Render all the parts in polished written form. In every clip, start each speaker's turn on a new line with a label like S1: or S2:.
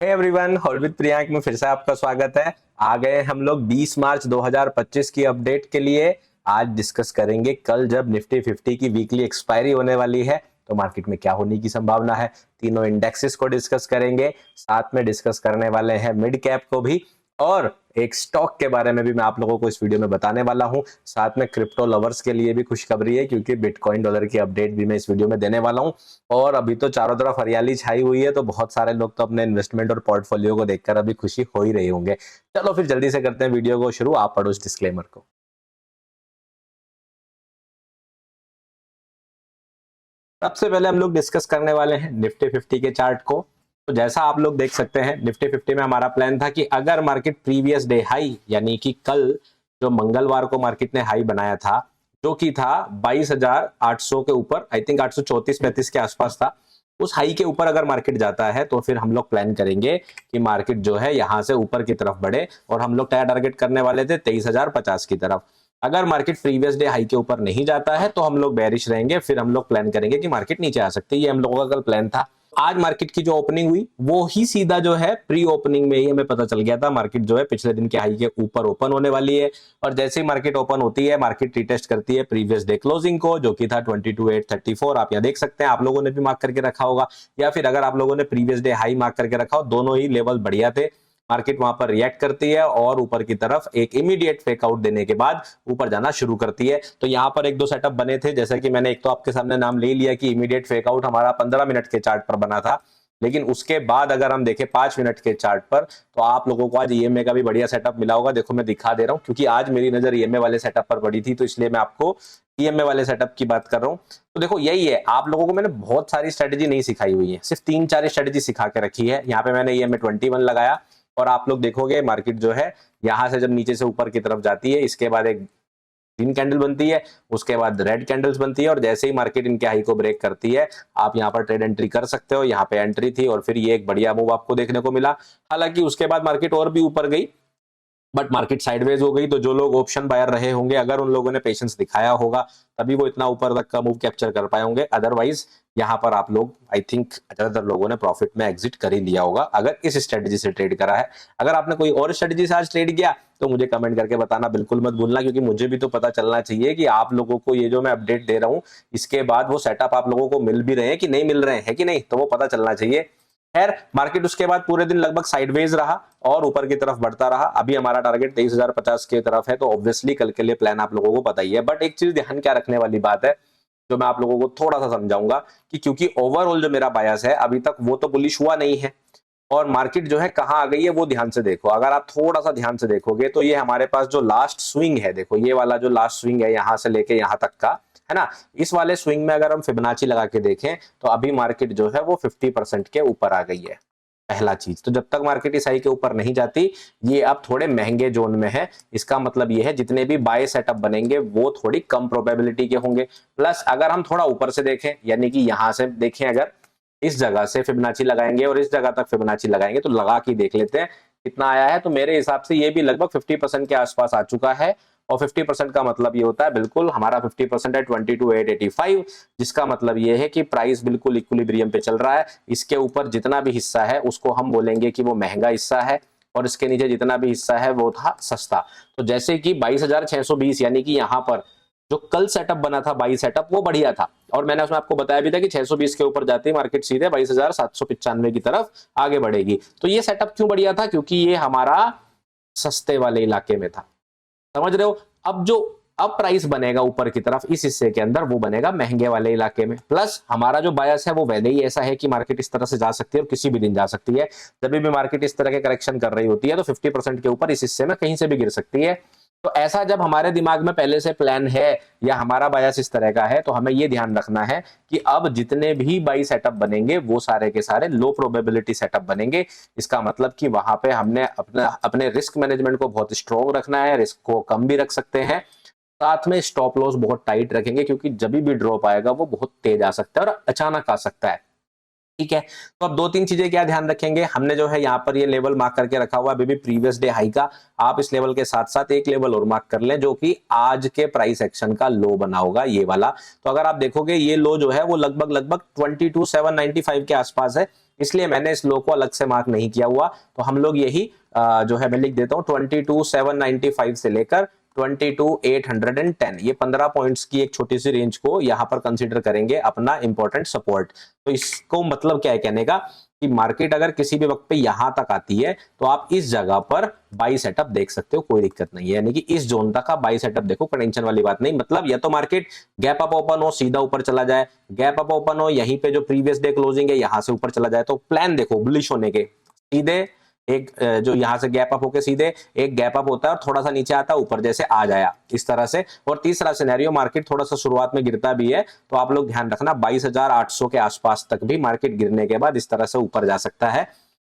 S1: Hey everyone, hall Priyank में फिर से आपका स्वागत है। आ गए हम लोग 20 मार्च 2025 की अपडेट के लिए। आज डिस्कस करेंगे कल जब निफ्टी 50 की वीकली एक्सपायरी होने वाली है तो मार्केट में क्या होने की संभावना है। तीनों इंडेक्सेस को डिस्कस करेंगे, साथ में डिस्कस करने वाले हैं मिड कैप को भी, और एक स्टॉक के बारे में भी मैं आप लोगों को इस वीडियो में बताने वाला हूं। साथ में क्रिप्टो लवर्स के लिए भी खुशखबरी है क्योंकि बिटकॉइन डॉलर की अपडेट भी मैं इस वीडियो में देने वाला हूं। और अभी तो चारों तरफ हरियाली छाई हुई है तो बहुत सारे लोग तो अपने इन्वेस्टमेंट और पोर्टफोलियो को देखकर अभी खुशी हो ही रहे होंगे। चलो फिर जल्दी से करते हैं वीडियो को शुरू। आप पढ़ो इस डिस्क्लेमर को। सबसे पहले हम लोग डिस्कस करने वाले हैं निफ्टी 50 के चार्ट को। तो जैसा आप लोग देख सकते हैं निफ्टी 50 में हमारा प्लान था कि अगर मार्केट प्रीवियस डे हाई यानी कि कल जो मंगलवार को मार्केट ने हाई बनाया था जो कि था 22,800 के ऊपर, आई थिंक 834-35 के आसपास था, उस हाई के ऊपर अगर मार्केट जाता है तो फिर हम लोग प्लान करेंगे कि मार्केट जो है यहां से ऊपर की तरफ बढ़े, और हम लोग क्या टारगेट करने वाले थे 23,050 की तरफ। अगर मार्केट प्रीवियस डे हाई के ऊपर नहीं जाता है तो हम लोग बेरिश रहेंगे, फिर हम लोग प्लान करेंगे कि मार्केट नीचे आ सकती है। ये हम लोगों का कल प्लान था। आज मार्केट की जो ओपनिंग हुई वो ही सीधा जो है प्री ओपनिंग में ही हमें पता चल गया था मार्केट जो है पिछले दिन के हाई के ऊपर ओपन होने वाली है। और जैसे ही मार्केट ओपन होती है मार्केट रीटेस्ट करती है प्रीवियस डे क्लोजिंग को जो कि था 22,834। आप यहाँ देख सकते हैं, आप लोगों ने भी मार्क करके रखा होगा या फिर अगर आप लोगों ने प्रीवियस डे हाई मार्क करके रखा हो, दोनों ही लेवल बढ़िया थे। मार्केट वहां पर रिएक्ट करती है और ऊपर की तरफ एक इमीडिएट फेक आउट देने के बाद ऊपर जाना शुरू करती है। तो यहां पर एक दो सेटअप बने थे, जैसे कि मैंने एक तो आपके सामने नाम ले लिया कि इमीडिएट फेक आउट हमारा 15 मिनट के चार्ट पर बना था, लेकिन उसके बाद अगर हम देखें 5 मिनट के चार्ट पर तो आप लोगों को आज ईएमए का भी बढ़िया सेटअप मिला होगा। देखो मैं दिखा दे रहा हूं क्योंकि आज मेरी नजर ईएमए वाले सेटअप पर पड़ी थी, तो इसलिए मैं आपको ईएमए वाले सेटअप की बात कर रहा हूं। तो देखो यही है, आप लोगों को मैंने बहुत सारी स्ट्रेटेजी नहीं सिखाई हुई है, सिर्फ 3-4 स्ट्रेटेजी सिखा के रखी है। यहाँ पे मैंने ईएमए 21 लगाया और आप लोग देखोगे मार्केट जो है यहां से जब नीचे से ऊपर की तरफ जाती है इसके बाद एक ग्रीन कैंडल बनती है, उसके बाद रेड कैंडल्स बनती है, और जैसे ही मार्केट इनके हाई को ब्रेक करती है आप यहां पर ट्रेड एंट्री कर सकते हो। यहां पे एंट्री थी और फिर ये एक बढ़िया मूव आपको देखने को मिला। हालांकि उसके बाद मार्केट और भी ऊपर गई बट मार्केट साइडवेज हो गई। तो जो लोग ऑप्शन बायर रहे होंगे अगर उन लोगों ने पेशेंस दिखाया होगा तभी वो इतना ऊपर तक का मूव कैप्चर कर पाए होंगे, अदरवाइज यहाँ पर आप लोग आई थिंक ज्यादातर लोगों ने प्रॉफिट में एग्जिट कर ही लिया होगा अगर इस स्ट्रेटजी से ट्रेड करा है। अगर आपने कोई और स्ट्रेटजी से आज ट्रेड किया तो मुझे कमेंट करके बताना बिल्कुल मत भूलना, क्योंकि मुझे भी तो पता चलना चाहिए कि आप लोगों को ये जो मैं अपडेट दे रहा हूँ इसके बाद वो सेटअप आप लोगों को मिल भी रहे हैं कि नहीं मिल रहे हैं कि नहीं, तो वो पता चलना चाहिए। खैर मार्केट उसके बाद पूरे दिन लगभग साइडवेज रहा और ऊपर की तरफ बढ़ता रहा। अभी हमारा टारगेट 23,050 की तरफ है, तो ऑब्वियसली कल के लिए प्लान आप लोगों को पता ही है। बट एक चीज ध्यान क्या रखने वाली बात है जो मैं आप लोगों को थोड़ा सा समझाऊंगा कि क्योंकि ओवरऑल जो मेरा बायस है अभी तक वो तो बुलिश हुआ नहीं है और मार्केट जो है कहां आ गई है वो ध्यान से देखो। अगर आप थोड़ा सा ध्यान से देखोगे तो ये हमारे पास जो लास्ट स्विंग है, देखो ये वाला जो लास्ट स्विंग है यहां से लेके यहां तक का है ना, इस वाले स्विंग में अगर हम फिबोनाची लगा के देखें तो अभी मार्केट जो है वो 50% के ऊपर आ गई है। पहला चीज तो जब तक मार्केट इस हाई के ऊपर नहीं जाती ये अब थोड़े महंगे जोन में है। इसका मतलब ये है जितने भी बाय सेटअप बनेंगे वो थोड़ी कम प्रोबेबिलिटी के होंगे। प्लस अगर हम थोड़ा ऊपर से देखें यानी कि यहां से देखें, अगर इस जगह से फिबोनाची लगाएंगे और इस जगह तक फिबोनाची लगाएंगे तो लगा के देख लेते हैं कितना आया है। तो मेरे हिसाब से ये भी लगभग 50% के आसपास आ चुका है, और 50% का मतलब ये होता है बिल्कुल हमारा 50% है 22,885, जिसका मतलब ये है कि प्राइस बिल्कुल इक्विलिब्रियम पे चल रहा है। इसके ऊपर जितना भी हिस्सा है उसको हम बोलेंगे कि वो महंगा हिस्सा है और इसके नीचे जितना भी हिस्सा है वो था सस्ता। तो जैसे कि 22,620 यानी कि यहाँ पर जो कल सेटअप बना था बाई सेटअप वो बढ़िया था, और मैंने उसमें आपको बताया भी था कि 620 के ऊपर जाती मार्केट सीधे 22,795 की तरफ आगे बढ़ेगी। तो ये सेटअप क्यों बढ़िया था, क्योंकि ये हमारा सस्ते वाले इलाके में था, समझ रहे हो। अब जो अब प्राइस बनेगा ऊपर की तरफ इस हिस्से के अंदर वो बनेगा महंगे वाले इलाके में। प्लस हमारा जो बायस है वो वैसे ही ऐसा है कि मार्केट इस तरह से जा सकती है और किसी भी दिन जा सकती है। जब भी मार्केट इस तरह के करेक्शन कर रही होती है तो 50% के ऊपर इस हिस्से में कहीं से भी गिर सकती है। तो ऐसा जब हमारे दिमाग में पहले से प्लान है या हमारा बायस इस तरह का है तो हमें ये ध्यान रखना है कि अब जितने भी बाई सेटअप बनेंगे वो सारे के सारे लो प्रोबेबिलिटी सेटअप बनेंगे। इसका मतलब कि वहां पे हमने अपने रिस्क मैनेजमेंट को बहुत स्ट्रॉन्ग रखना है, रिस्क को कम भी रख सकते हैं, साथ में स्टॉप लॉस बहुत टाइट रखेंगे क्योंकि जब भी ड्रॉप आएगा वो बहुत तेज आ सकता है और अचानक आ सकता है। ठीक है, तो अब 2-3 चीजें क्या ध्यान रखेंगे, हमने जो है यहाँ पर ये लेवल मार्क करके रखा हुआ है अभी प्रीवियस डे हाई का। आप इस लेवल के साथ साथ एक लेवल और मार्क कर लें जो कि आज के प्राइस एक्शन का लो बना होगा, ये वाला। तो अगर आप देखोगे ये लो जो है वो लगभग 22,795 के आसपास है। इसलिए मैंने इस लो को अलग से मार्क नहीं किया हुआ। तो हम लोग यही जो है मैं लिख देता हूँ 22,795 से लेकर 22,810, ये 15 पॉइंट्स की एक छोटी सी रेंज को यहां पर कंसीडर करेंगे अपना इंपॉर्टेंट सपोर्ट। तो इसको मतलब क्या है कहने का कि मार्केट अगर किसी भी वक्त पे यहां तक आती है तो आप इस जगह पर बाई सेटअप देख सकते हो, कोई दिक्कत नहीं है। यानी कि इस जोन तक आप बाई सेटअप देखो, टेंशन वाली बात नहीं। मतलब या तो मार्केट गैप अप ओपन हो सीधा ऊपर चला जाए, गैप अप ओपन हो यहीं पे जो प्रीवियस डे क्लोजिंग है यहां से ऊपर चला जाए, तो प्लान देखो बुलिश होने के। सीधे एक जो यहां से गैप अप होके सीधे एक गैप अप होता है और थोड़ा सा नीचे आता है, ऊपर जैसे आ जाया इस तरह से। और तीसरा सिनेरियो मार्केट थोड़ा सा शुरुआत में गिरता भी है तो आप लोग ध्यान रखना 22,800 के आसपास तक भी मार्केट गिरने के बाद इस तरह से ऊपर जा सकता है,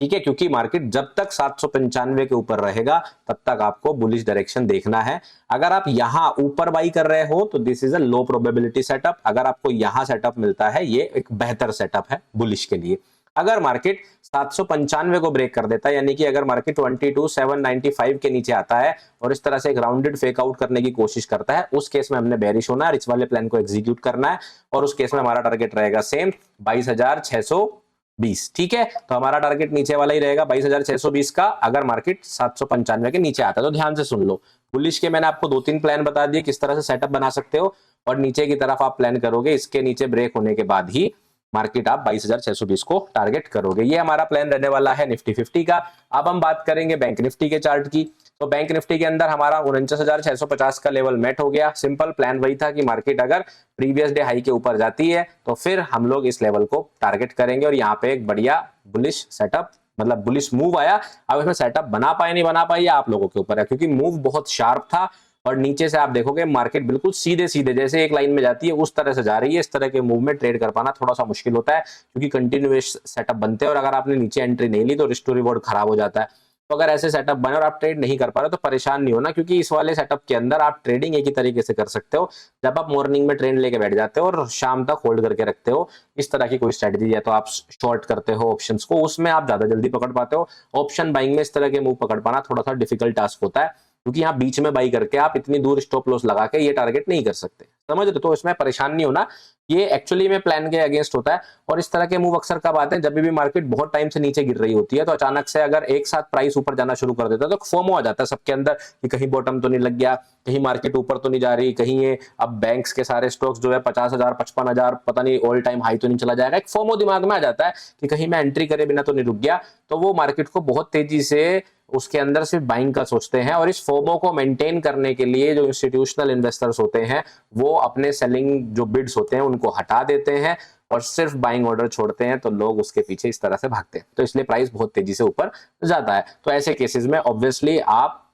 S1: ठीक है। क्योंकि मार्केट जब तक 795 के ऊपर रहेगा तब तक आपको बुलिश डायरेक्शन देखना है। अगर आप यहां ऊपर बाई कर रहे हो तो this is a low probability setup. अगर आपको यहां सेटअप मिलता है ये एक बेहतर सेटअप है बुलिश के लिए। अगर मार्केट 795 को ब्रेक कर देता है, यानी कि अगर मार्केट 22,795 के नीचे आता है और इस तरह से एक राउंडेड फेक आउट करने की कोशिश करता है, उस केस में हमने बेरिश होना है, इस वाले प्लान को एग्जीक्यूट करना है और उस केस में हमारा टारगेट रहेगा सेम 22,620, ठीक है। तो हमारा टारगेट नीचे वाला ही रहेगा 22,620 का, अगर मार्केट 795 के नीचे आता है। तो ध्यान से सुन लो, बुलिश के मैंने आपको 2-3 प्लान बता दिए किस तरह से सेटअप बना सकते हो और नीचे की तरफ आप प्लान करोगे इसके नीचे ब्रेक होने के बाद ही मार्केट आप 22,620 को टारगेट करोगे। ये हमारा प्लान रहने वाला है निफ्टी 50 का। अब हम बात करेंगे बैंक निफ्टी के चार्ट की। तो बैंक निफ्टी के अंदर हमारा 49,650 का लेवल मेट हो गया। सिंपल प्लान वही था कि मार्केट अगर प्रीवियस डे हाई के ऊपर जाती है तो फिर हम लोग इस लेवल को टारगेट करेंगे और यहाँ पे एक बढ़िया बुलिश सेटअप मतलब बुलिश मूव आया। अब इसमें सेटअप बना पाए नहीं बना पाए आप लोगों के ऊपर है, क्योंकि मूव बहुत शार्प था और नीचे से आप देखोगे मार्केट बिल्कुल सीधे सीधे जैसे एक लाइन में जाती है उस तरह से जा रही है। इस तरह के मूव में ट्रेड कर पाना थोड़ा सा मुश्किल होता है क्योंकि कंटिन्यूअस सेटअप बनते हैं और अगर आपने नीचे एंट्री नहीं ली तो रिस्क टू रिवॉर्ड खराब हो जाता है। तो अगर ऐसे सेटअप बने और आप ट्रेड नहीं कर पा रहे तो परेशान नहीं होना, क्योंकि इस वाले सेटअप के अंदर आप ट्रेडिंग एक ही तरीके से कर सकते हो। जब आप मॉर्निंग में ट्रेड लेके बैठ जाते हो और शाम तक होल्ड करके रखते हो, इस तरह की कोई स्ट्रेटजी है तो आप शॉर्ट करते हो ऑप्शंस को, उसमें आप ज्यादा जल्दी पकड़ पाते हो। ऑप्शन बाइंग में इस तरह के मूव पकड़ पाना थोड़ा सा डिफिकल्ट टास्क होता है, क्योंकि यहाँ बीच में बाई करके आप इतनी दूर स्टॉप लॉस लगा के ये टारगेट नहीं कर सकते, समझ रहे हो। तो इसमें परेशान नहीं होना, ये एक्चुअली में प्लान के अगेंस्ट होता है। और इस तरह के मूव अक्सर कब आते हैं, जब भी मार्केट बहुत टाइम से नीचे गिर रही होती है तो अचानक से अगर एक साथ प्राइस ऊपर जाना शुरू कर देता है तो फोमो आ जाता है सबके अंदर कि कहीं बॉटम तो नहीं लग गया, कहीं मार्केट ऊपर तो नहीं जा रही, कहीं ये अब बैंक्स के सारे स्टॉक्स जो है 50,000 55,000 पता नहीं ऑल टाइम हाई तो नहीं चला जाएगा। एक फोमो दिमाग में आ जाता है कि कहीं मैं एंट्री करे बिना तो नहीं रुक गया, तो वो मार्केट को बहुत तेजी से उसके अंदर सिर्फ बाइंग का सोचते हैं। और इस फोमो को मेंटेन करने के लिए जो इंस्टीट्यूशनल इन्वेस्टर्स होते हैं वो अपने सेलिंग जो बिड्स होते हैं उनको हटा देते हैं और सिर्फ बाइंग ऑर्डर छोड़ते हैं, तो लोग उसके पीछे इस तरह से भागते हैं, तो इसलिए प्राइस बहुत तेजी से ऊपर जाता है। तो ऐसे केसेस में ऑब्वियसली आप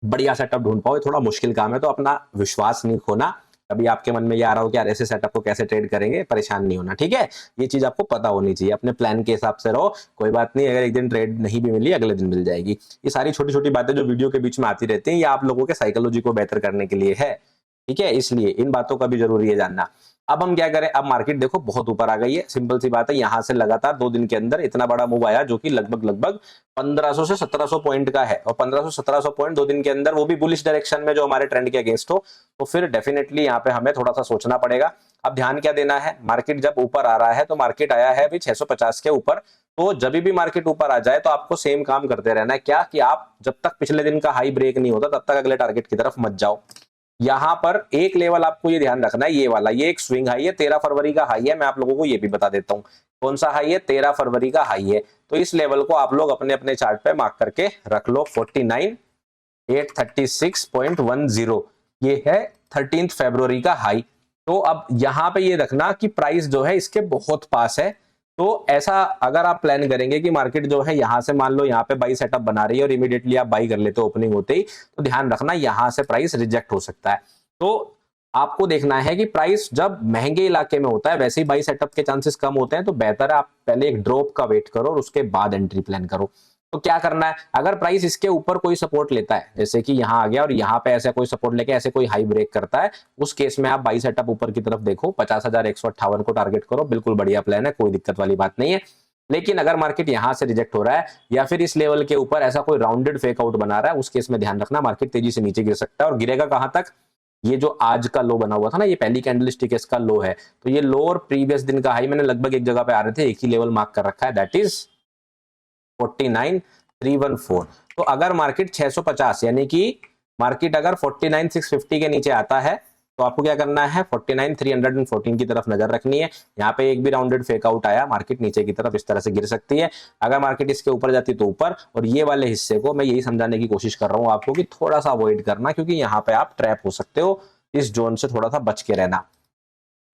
S1: बढ़िया सेटअप ढूंढ पाओ, थोड़ा मुश्किल काम है, तो अपना विश्वास नहीं खोना। अभी आपके मन में ये आ रहा हो कि यार ऐसे सेटअप को कैसे ट्रेड करेंगे, परेशान नहीं होना, ठीक है। ये चीज आपको पता होनी चाहिए, अपने प्लान के हिसाब से रहो, कोई बात नहीं। अगर एक दिन ट्रेड नहीं भी मिली अगले दिन मिल जाएगी। ये सारी छोटी छोटी बातें जो वीडियो के बीच में आती रहती हैं ये आप लोगों के साइकोलॉजी को बेहतर करने के लिए है, ठीक है। इसलिए इन बातों का भी जरूरी है जानना। अब हम क्या करें, अब मार्केट देखो बहुत ऊपर आ गई है, सिंपल सी बात है। यहां से लगातार 2 दिन के अंदर इतना बड़ा मूव आया जो कि लगभग 1500 से 1700 पॉइंट का है, और 1500-1700 पॉइंट 2 दिन के अंदर, वो भी बुलिश डायरेक्शन में जो हमारे ट्रेंड के अगेंस्ट हो, तो फिर डेफिनेटली यहाँ पे हमें थोड़ा सा सोचना पड़ेगा। अब ध्यान क्या देना है, मार्केट जब ऊपर आ रहा है तो मार्केट आया है अभी 650 के ऊपर, तो जब भी मार्केट ऊपर आ जाए तो आपको सेम काम करते रहना है। क्या कि आप जब तक पिछले दिन का हाई ब्रेक नहीं होता तब तक अगले टारगेट की तरफ मत जाओ। यहां पर एक लेवल आपको ये ध्यान रखना है, ये वाला, ये एक स्विंग हाई है, 13 फरवरी का हाई है। मैं आप लोगों को ये भी बता देता हूं कौन सा हाई है, 13 फरवरी का हाई है। तो इस लेवल को आप लोग अपने अपने चार्ट पे मार्क करके रख लो, 49,836.10, ये है 13 फरवरी का हाई। तो अब यहां पे ये रखना कि प्राइस जो है इसके बहुत पास है। तो ऐसा अगर आप प्लान करेंगे कि मार्केट जो है यहां से मान लो यहाँ पे बाई सेटअप बना रही है और इमीडिएटली आप बाई कर लेते हो ओपनिंग होते ही, तो ध्यान रखना यहां से प्राइस रिजेक्ट हो सकता है। तो आपको देखना है कि प्राइस जब महंगे इलाके में होता है वैसे ही बाई सेटअप के चांसेस कम होते हैं, तो बेहतर है आप पहले एक ड्रॉप का वेट करो और उसके बाद एंट्री प्लान करो। तो क्या करना है, अगर प्राइस इसके ऊपर कोई सपोर्ट लेता है, जैसे कि यहां आ गया और यहां पे ऐसे कोई सपोर्ट लेके ऐसे कोई हाई ब्रेक करता है, उस केस में आप बाई सेटअप ऊपर की तरफ देखो, 50,158 को टारगेट करो, बिल्कुल बढ़िया प्लान है, कोई दिक्कत वाली बात नहीं है। लेकिन अगर मार्केट यहां से रिजेक्ट हो रहा है या फिर इस लेवल के ऊपर ऐसा कोई राउंडेड फेक आउट बना रहा है, उस केस में ध्यान रखना मार्केट तेजी से नीचे गिर सकता है, और गिरेगा कहां तक, ये जो आज का लो बना हुआ था ना, ये पहली कैंडलस्टिक इसका लो है, तो ये लो और प्रीवियस दिन का हाई मैंने लगभग एक जगह पे आ रहे थे, एक ही लेवल मार्क कर रखा है, दैट इज 49,314। तो अगर मार्केट 650 यानी कि मार्केट अगर 49,650 के नीचे आता है तो आपको क्या करना है, 49,314 की तरफ नजर रखनी है। यहाँ पे एक भी राउंडेड फेक आउट आया, मार्केट नीचे की तरफ इस तरह से गिर सकती है। अगर मार्केट इसके ऊपर जाती तो ऊपर, और ये वाले हिस्से को मैं यही समझाने की कोशिश कर रहा हूं आपको कि थोड़ा सा अवॉइड करना, क्योंकि यहाँ पे आप ट्रैप हो सकते हो, इस जोन से थोड़ा सा बच के रहना।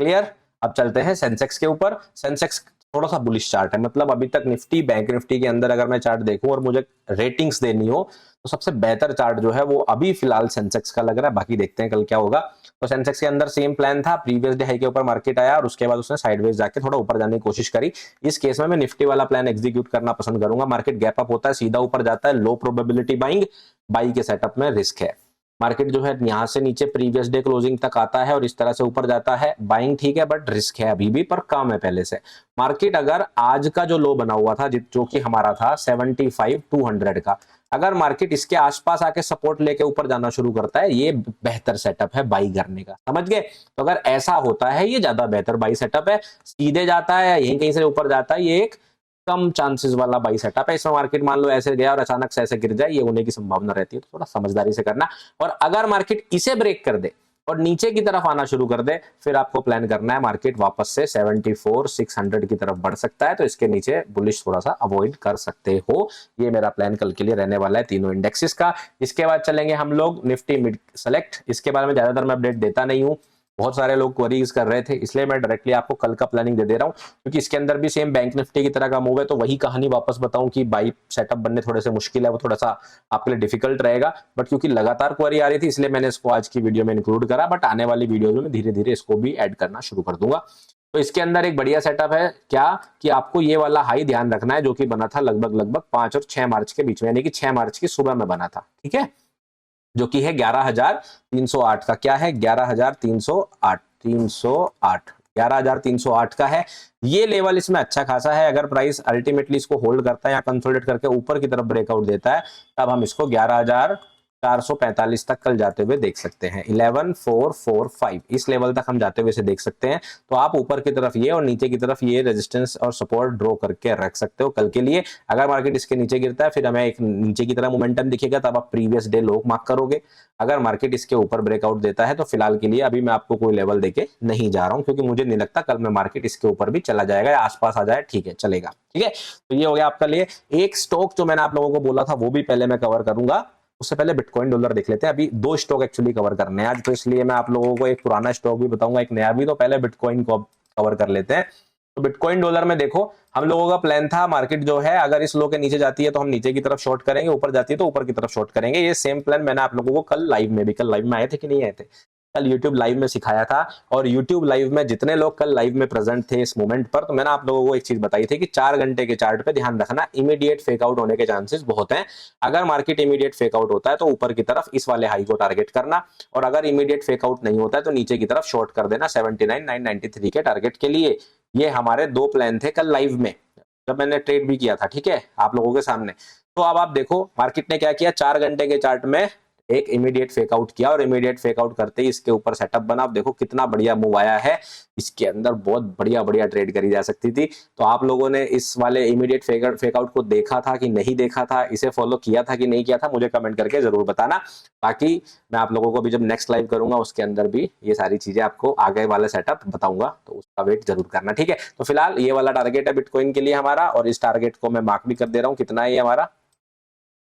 S1: क्लियर। अब चलते हैं सेंसेक्स के ऊपर। सेंसेक्स थोड़ा सा बुलिश चार्ट है, मतलब अभी तक निफ्टी बैंक निफ्टी के अंदर अगर मैं चार्ट देखूं और मुझे रेटिंग्स देनी हो तो सबसे बेहतर चार्ट जो है वो अभी फिलहाल सेंसेक्स का लग रहा है, बाकी देखते हैं कल क्या होगा। तो सेंसेक्स के अंदर सेम प्लान था, प्रीवियस डे हाई के ऊपर मार्केट आया और उसके बाद उसने साइडवेज जाके थोड़ा ऊपर जाने की कोशिश करी। इस केस में मैं निफ्टी वाला प्लान एग्जीक्यूट करना पसंद करूंगा। मार्केट गैप अप होता है, सीधा ऊपर जाता है, लो प्रोबेबिलिटी बाइंग, बाई के सेटअप में रिस्क है। मार्केट जो है यहां से नीचे प्रीवियस डे क्लोजिंग तक आता है और इस तरह से ऊपर जाता है, बाइंग ठीक है बट रिस्क है अभी भी, पर कम है पहले से। मार्केट अगर आज का जो लो बना हुआ था जो कि हमारा था 75,200 का, अगर मार्केट इसके आसपास आके सपोर्ट लेके ऊपर जाना शुरू करता है, ये बेहतर सेटअप है बाई करने का, समझ गए। तो अगर ऐसा होता है ये ज्यादा बेहतर बाई सेटअप है, सीधे जाता है यहीं कहीं से ऊपर जाता है, ये एक कम चांसेस वाला बाई सेटअप है। इसमें मार्केट मान लो ऐसे गया और अचानक से ऐसे गिर जाए, ये होने की संभावना रहती है, तो थोड़ा समझदारी से करना। और अगर मार्केट इसे ब्रेक कर दे और नीचे की तरफ आना शुरू कर दे, फिर आपको प्लान करना है मार्केट वापस से 74,600 की तरफ बढ़ सकता है, तो इसके नीचे बुलिश थोड़ा सा अवॉइड कर सकते हो। ये मेरा प्लान कल के लिए रहने वाला है तीनों इंडेक्सेस का। इसके बाद चलेंगे हम लोग निफ्टी मिड सेलेक्ट। इसके बारे में ज्यादातर मैं अपडेट देता नहीं हूँ, बहुत सारे लोग क्वेरीज कर रहे थे, इसलिए मैं डायरेक्टली आपको कल का प्लानिंग दे रहा हूं, क्योंकि इसके अंदर भी सेम बैंक निफ्टी की तरह का मूव है। तो वही कहानी वापस बताऊं कि बाई सेटअप बनने थोड़े से मुश्किल है, वो थोड़ा सा आपके लिए डिफिकल्ट रहेगा, बट क्योंकि लगातार क्वेरी आ रही थी इसलिए मैंने इसको आज की वीडियो में इंक्लूड करा, बट आने वाली वीडियो में धीरे धीरे इसको भी ऐड करना शुरू कर दूंगा। तो इसके अंदर एक बढ़िया सेटअप है क्या, कि आपको ये वाला हाई ध्यान रखना है जो कि बना था लगभग 5 और 6 मार्च के बीच में, यानी कि 6 मार्च की सुबह में बना था, ठीक है, जो कि है 11,308 का। क्या है, 11,308, 11,308 का है। ये लेवल इसमें अच्छा खासा है। अगर प्राइस अल्टीमेटली इसको होल्ड करता है या कंसोलिडेट करके ऊपर की तरफ ब्रेकआउट देता है, तब हम इसको 11,445 तक कल जाते हुए देख सकते हैं। 11,445 इस लेवल तक हम जाते हुए इसे देख सकते हैं। तो आप ऊपर की तरफ ये और नीचे की तरफ ये रेजिस्टेंस और सपोर्ट ड्रॉ करके रख सकते हो कल के लिए। अगर मार्केट इसके नीचे गिरता है फिर हमें एक नीचे की तरह मोमेंटम दिखेगा, तब आप प्रीवियस डे लो मार्क करोगे। अगर मार्केट इसके ऊपर ब्रेकआउट देता है तो फिलहाल के लिए अभी मैं आपको कोई लेवल देके नहीं जा रहा हूं, क्योंकि मुझे नहीं लगता कल में मार्केट इसके ऊपर भी चला जाएगा या आसपास आ जाए, ठीक है चलेगा, ठीक है। तो ये हो गया आपका लिए। एक स्टॉक जो मैंने आप लोगों को बोला था वो भी पहले मैं कवर करूंगा, उससे पहले बिटकॉइन डॉलर देख लेते हैं। अभी 2 स्टॉक एक्चुअली कवर करने हैं आज, तो इसलिए मैं आप लोगों को एक पुराना स्टॉक भी बताऊंगा, एक नया भी। तो पहले बिटकॉइन को कवर कर लेते हैं। तो बिटकॉइन डॉलर में देखो, हम लोगों का प्लान था मार्केट जो है अगर इस लो के नीचे जाती है तो हम नीचे की तरफ शॉर्ट करेंगे, ऊपर जाती है तो ऊपर की तरफ शॉर्ट करेंगे। ये सेम प्लान मैंने आप लोगों को कल लाइव में भी, कल लाइव में आए थे कि नहीं आए थे, कल YouTube लाइव में सिखाया था। और YouTube लाइव में जितने लोग कल लाइव में प्रेजेंट थे इस मोमेंट पर, तो मैंने आप लोगों को एक चीज बताई थी कि 4 घंटे के चार्ट पे ध्यान रखना, इमीडिएट फेक आउट होने के चांसेस बहुत हैं। अगर मार्केट इमीडिएट फेक आउट होता है तो ऊपर की तरफ इस वाले हाई को टारगेट करना, और अगर इमीडिएट फेक आउट नहीं होता है तो नीचे की तरफ शॉर्ट कर देना 79,993 के टारगेट के लिए। ये हमारे 2 प्लान थे कल लाइव में, जब मैंने ट्रेड भी किया था, ठीक है, आप लोगों के सामने। तो अब आप देखो मार्केट ने क्या किया, 4 घंटे के चार्ट में एक इमीडिएट फेक आउट किया, और इमीडिएट फेक आउट करते ही इसके ऊपर सेटअप बना। आप देखो कितना बढ़िया मूव आया है, इसके अंदर बहुत बढ़िया बढ़िया ट्रेड करी जा सकती थी। तो आप लोगों ने इस वाले इमीडिएट फेक आउट को देखा था कि नहीं देखा था, इसे फॉलो किया था कि नहीं किया था, मुझे कमेंट करके जरूर बताना। बाकी मैं आप लोगों को भी जब नेक्स्ट लाइव करूंगा उसके अंदर भी ये सारी चीजें आपको आगे वाला सेटअप बताऊंगा, तो उसका वेट जरूर करना, ठीक है। तो फिलहाल ये वाला टारगेट है बिटकॉइन के लिए हमारा, और इस टारगेट को मैं मार्क भी कर दे रहा हूं। कितना है ये हमारा,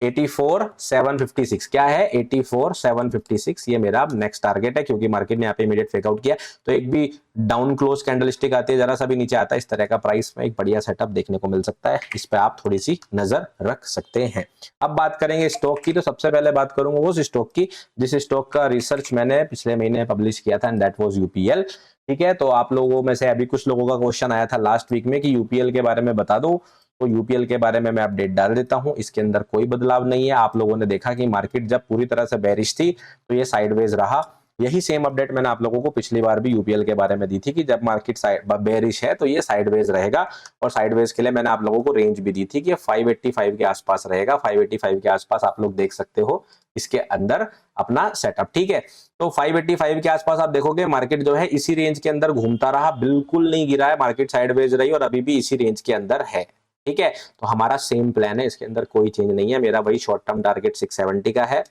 S1: 84,756। क्या है, 84,756, ये मेरा नेक्स्ट टारगेट है, क्योंकि मार्केट ने यहाँ पे इमीडिएट फेकआउट किया। तो एक भी डाउन क्लोज कैंडलस्टिक आती है, जरा सा भी नीचे आता है, इस तरह का प्राइस में एक बढ़िया सेटअप देखने को मिल सकता है। इस पे आप थोड़ी सी नजर रख सकते हैं। अब बात करेंगे स्टॉक की, तो सबसे पहले बात करूंगा उस स्टॉक की जिस स्टॉक का रिसर्च मैंने पिछले महीने पब्लिश किया था, एंड दैट वाज यूपीएल, ठीक है। तो आप लोगों में से अभी कुछ लोगों का क्वेश्चन आया था लास्ट वीक में कि यूपीएल के बारे में बता दो, तो यूपीएल के बारे में मैं अपडेट डाल देता हूं। इसके अंदर कोई बदलाव नहीं है। आप लोगों ने देखा कि मार्केट जब पूरी तरह से बेरिश थी तो ये साइडवेज रहा, यही सेम अपडेट मैंने आप लोगों को पिछली बार भी यूपीएल के बारे में दी थी कि जब मार्केट बेयरिश है तो ये साइडवेज रहेगा, और साइडवेज के लिए मैंने आप लोगों को रेंज भी दी थी कि 585 के आसपास रहेगा। 585 के आसपास आप लोग देख सकते हो इसके अंदर अपना सेटअप, ठीक है। तो 585 के आसपास आप देखोगे मार्केट जो है इसी रेंज के अंदर घूमता रहा, बिल्कुल नहीं गिरा है, मार्केट साइडवेज रही और अभी भी इसी रेंज के अंदर है, ठीक है। तो हमारा सेम प्लान है, इसके अंदर कोई चेंज नहीं है। मेरा वही शॉर्ट टर्म टारगेट 670 का है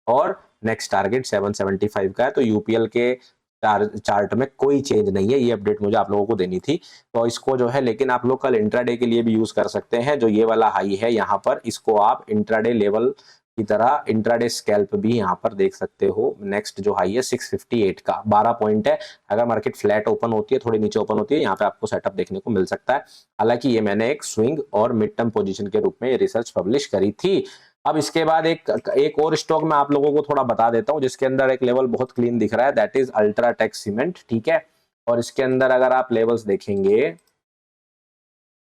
S1: और नेक्स्ट टारगेट 775 का है। तो यूपीएल के चार्ट में कोई चेंज नहीं है, ये अपडेट मुझे आप लोगों को देनी थी। तो इसको जो है लेकिन आप लोग कल इंट्राडे के लिए भी यूज कर सकते हैं। जो ये वाला हाई है यहाँ पर, इसको आप इंट्राडे लेवल की तरह इंट्राडे स्कैल्प भी यहाँ पर देख सकते हो। नेक्स्ट जो हाई है 658 का 12 पॉइंट है। अगर मार्केट फ्लैट ओपन होती है, थोड़ी नीचे ओपन होती है, यहाँ पे आपको सेटअप देखने को मिल सकता है। हालांकि ये मैंने एक स्विंग और मिड टर्म पोजीशन के रूप में रिसर्च पब्लिश करी थी। अब इसके बाद एक और स्टॉक मैं आप लोगों को थोड़ा बता देता हूं जिसके अंदर एक लेवल बहुत क्लीन दिख रहा है, दैट इज अल्ट्राटेक सीमेंट, ठीक है। और इसके अंदर अगर आप लेवल्स देखेंगे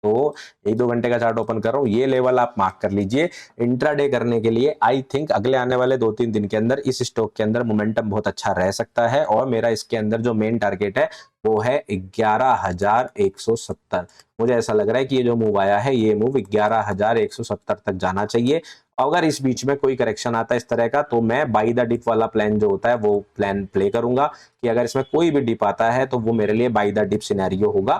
S1: तो 1-2 घंटे का चार्ट ओपन कर रहा हूं, ये लेवल आप मार्क कर लीजिए। इंट्राडे करने के लिए आई थिंक अगले आने वाले 2-3 दिन के अंदर इस स्टॉक के अंदर मोमेंटम बहुत अच्छा रह सकता है, और मेरा इसके अंदर जो मेन टारगेट है वो है 11,170। मुझे ऐसा लग रहा है कि ये जो मूव आया है ये मूव 11,170 तक जाना चाहिए। अगर इस बीच में कोई करेक्शन आता है इस तरह का तो मैं बाई द डिप वाला प्लान जो होता है वो प्लान प्ले करूंगा कि अगर इसमें कोई भी डिप आता है तो वो मेरे लिए बाई द डिप सिनेरियो होगा,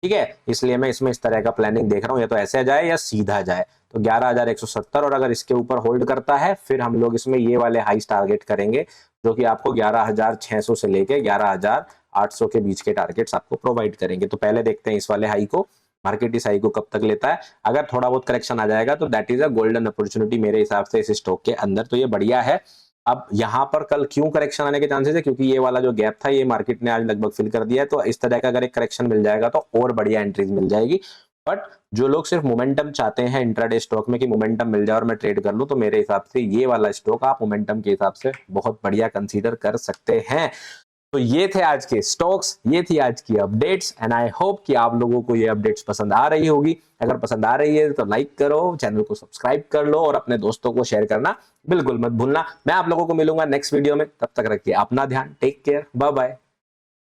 S1: ठीक है। इसलिए मैं इसमें इस तरह का प्लानिंग देख रहा हूं, या तो ऐसे जाए या सीधा जाए। तो 11,170 और अगर इसके ऊपर होल्ड करता है फिर हम लोग इसमें ये वाले हाई टारगेट करेंगे जो कि आपको 11,600 से लेके 11,800 के बीच के टारगेट्स आपको प्रोवाइड करेंगे। तो पहले देखते हैं इस वाले हाई को, मार्केट इस हाई को कब तक लेता है। अगर थोड़ा बहुत करेक्शन आ जाएगा तो that is a golden opportunity मेरे हिसाब से इस स्टॉक के अंदर, तो ये बढ़िया है। अब यहाँ पर कल क्यों करेक्शन आने के चांसेस है, क्योंकि ये वाला जो गैप था ये मार्केट ने आज लगभग फिल कर दिया है। तो इस तरह का अगर एक करेक्शन मिल जाएगा तो और बढ़िया एंट्रीज मिल जाएगी। बट जो लोग सिर्फ मोमेंटम चाहते हैं इंट्राडे स्टॉक में कि मोमेंटम मिल जाए और मैं ट्रेड कर लूं, तो मेरे हिसाब से ये वाला स्टॉक आप मोमेंटम के हिसाब से बहुत बढ़िया कंसीडर कर सकते हैं। तो ये थे आज के स्टॉक्स, ये थी आज की अपडेट्स, एंड आई होप कि आप लोगों को ये अपडेट्स पसंद आ रही होगी। अगर पसंद आ रही है तो लाइक करो, चैनल को सब्सक्राइब कर लो और अपने दोस्तों को शेयर करना बिल्कुल मत भूलना। मैं आप लोगों को मिलूंगा नेक्स्ट वीडियो में, तब तक रखिए अपना ध्यान, टेक केयर, बाय बाय।